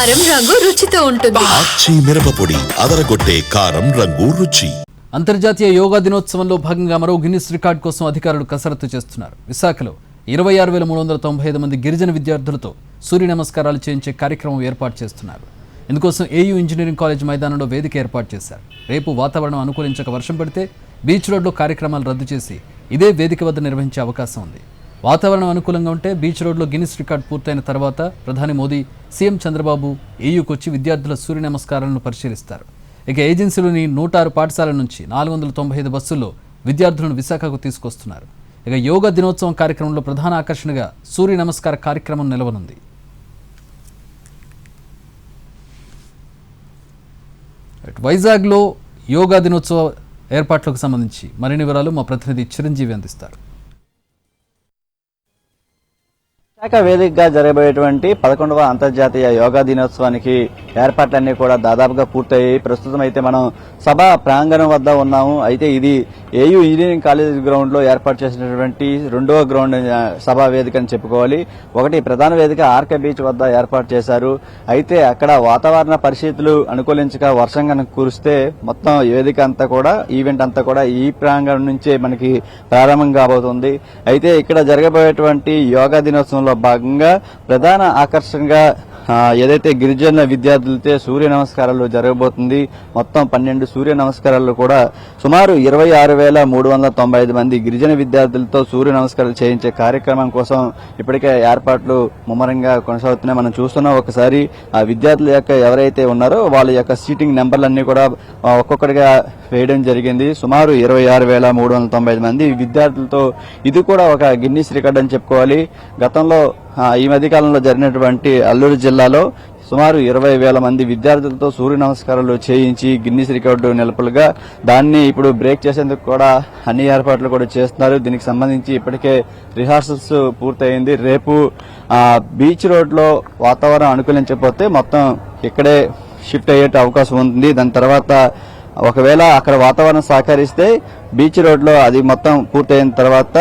కారం రంగు రుచితో ఉంటుంది. ఆచి మిరపపొడి అదరగొట్టే కారం రంగు రుచి. అంతర్జాతీయ యోగా దినోత్సవంలో భాగంగా మరో గిన్నిస్ రికార్డు కోసం అధికారులు కసరత్తు చేస్తున్నారు. విశాఖలో 26,395 మంది గిరిజన విద్యార్థులతో సూర్య నమస్కారాలు చేయించే కార్యక్రమం ఏర్పాటు చేస్తున్నారు. ఇందుకోసం ఏయూ ఇంజనీరింగ్ కాలేజ్ మైదానంలో వేదిక ఏర్పాటు చేశారు. రేపు వాతావరణం అనుకూలించక వర్షం పడితే బీచ్ రోడ్లో కార్యక్రమాలు రద్దు చేసి ఇదే వేదిక వద్ద నిర్వహించే అవకాశం ఉంది. వాతావరణం అనుకూలంగా ఉంటే బీచ్ రోడ్లో గిన్నిస్ రికార్డు పూర్తయిన తర్వాత ప్రధాని మోదీ, సీఎం చంద్రబాబు ఏయూకు వచ్చి విద్యార్థుల సూర్య నమస్కారాలను పరిశీలిస్తారు. ఇక ఏజెన్సీలోని 106 పాఠశాలల నుంచి 495 బస్సుల్లో విద్యార్థులను విశాఖకు తీసుకొస్తున్నారు. ఇక యోగా దినోత్సవం కార్యక్రమంలో ప్రధాన ఆకర్షణగా సూర్య నమస్కార కార్యక్రమం నిలవనుంది. వైజాగ్లో యోగా దినోత్సవ ఏర్పాట్లకు సంబంధించి మరిన్ని వివరాలు మా ప్రతినిధి చిరంజీవి అందిస్తారు. విశాఖ వేదికగా జరగబోయేటువంటి 11వ అంతర్జాతీయ యోగా దినోత్సవానికి ఏర్పాట్లన్నీ కూడా దాదాపుగా పూర్తయ్యాయి. ప్రస్తుతం అయితే మనం సభా ప్రాంగణం వద్ద ఉన్నాము. అయితే ఇది ఏయూ ఇంజనీరింగ్ కాలేజ్ గ్రౌండ్ లో ఏర్పాటు చేసినటువంటి రెండవ గ్రౌండ్ సభా వేదిక అని చెప్పుకోవాలి. ఒకటి ప్రధాన వేదిక ఆర్కే బీచ్ వద్ద ఏర్పాటు చేశారు. అయితే అక్కడ వాతావరణ పరిస్థితులు అనుకూలించక వర్షం కనుక కురిస్తే మొత్తం వేదిక అంతా కూడా ఈవెంట్ అంతా కూడా ఈ ప్రాంగణం నుంచే మనకి ప్రారంభం కాబోతుంది. అయితే ఇక్కడ జరగబోయేటువంటి యోగా దినోత్సవంలో భాగంగా ప్రధాన ఆకర్షణగా ఏదైతే గిరిజన విద్యార్థులతో సూర్య నమస్కారాలు జరగబోతుంది. మొత్తం 12 సూర్య నమస్కారాలు కూడా సుమారు 26,395 మంది గిరిజన విద్యార్థులతో సూర్య నమస్కారాలు చేయించే కార్యక్రమం కోసం ఇప్పటికే ఏర్పాట్లు ముమ్మరంగా కొనసాగుతున్నాయి. మనం చూస్తున్నాం. ఒకసారి ఆ విద్యార్థుల యొక్క ఎవరైతే ఉన్నారో వాళ్ళ యొక్క సీటింగ్ నెంబర్లన్నీ కూడా ఒక్కొక్కటిగా వేయడం జరిగింది. సుమారు 26,395 మంది విద్యార్థులతో ఇది కూడా ఒక గిన్నిస్ రికార్డ్ అని చెప్పుకోవాలి. గతంలో ఈ మధ్యకాలంలో జరిగినటువంటి అల్లూరు జిల్లాలో సుమారు 20,000 మంది విద్యార్థులతో సూర్య నమస్కారాలు చేయించి గిన్నిస్ రికార్డు నిలుపులుగా దాన్ని ఇప్పుడు బ్రేక్ చేసేందుకు కూడా అన్ని ఏర్పాట్లు కూడా చేస్తున్నారు. దీనికి సంబంధించి ఇప్పటికే రిహార్సల్స్ పూర్తయింది. రేపు బీచ్ రోడ్ లో వాతావరణం అనుకూలించకపోతే మొత్తం ఇక్కడే షిఫ్ట్ అయ్యే అవకాశం ఉంది. దాని తర్వాత ఒకవేళ అక్కడ వాతావరణం సహకరిస్తే బీచ్ రోడ్ లో అది మొత్తం పూర్తయిన తర్వాత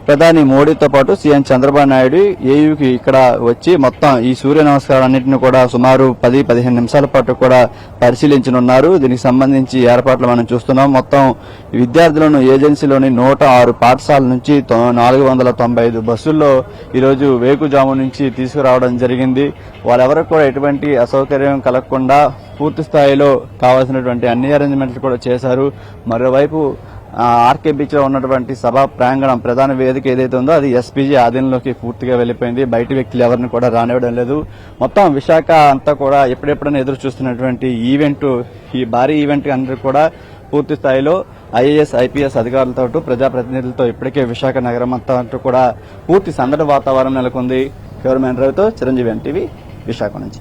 ప్రధాని మోడీతో పాటు సీఎం చంద్రబాబు నాయుడు ఏయూకి ఇక్కడ వచ్చి మొత్తం ఈ సూర్య నమస్కారాలన్నింటినీ కూడా సుమారు 10-15 నిమిషాల పాటు కూడా పరిశీలించనున్నారు. దీనికి సంబంధించి ఏర్పాట్లు మనం చూస్తున్నాం. మొత్తం విద్యార్థులను ఏజెన్సీలోని 106 పాఠశాల నుంచి 495 బస్సుల్లో ఈరోజు వేకుజాము నుంచి తీసుకురావడం జరిగింది. వాళ్ళెవరికి కూడా ఎటువంటి అసౌకర్యం కలగకుండా పూర్తి స్థాయిలో కావాల్సినటువంటి అన్ని అరేంజ్మెంట్లు కూడా చేశారు. మరోవైపు ఆర్కే బీచ్ లో ఉన్నటువంటి సభా ప్రాంగణం ప్రధాన వేదిక ఏదైతే ఉందో అది ఎస్పీజీ ఆధీనంలోకి పూర్తిగా వెళ్లిపోయింది. బయట వ్యక్తులు ఎవరిని కూడా రానివ్వడం లేదు. మొత్తం విశాఖ అంతా కూడా ఎప్పుడెప్పుడైనా ఎదురు చూస్తున్నటువంటి ఈవెంట్, ఈ భారీ ఈవెంట్ అందరూ కూడా పూర్తి స్థాయిలో ఐఏఎస్, ఐపీఎస్ అధికారులతో, ప్రజాప్రతినిధులతో ఇప్పటికే విశాఖ నగరం అంతా కూడా పూర్తి సందడి వాతావరణం నెలకొంది. కెమెరామెన్ రవితో చిరంజీవి, ఎన్టీవీ, విశాఖ నుంచి.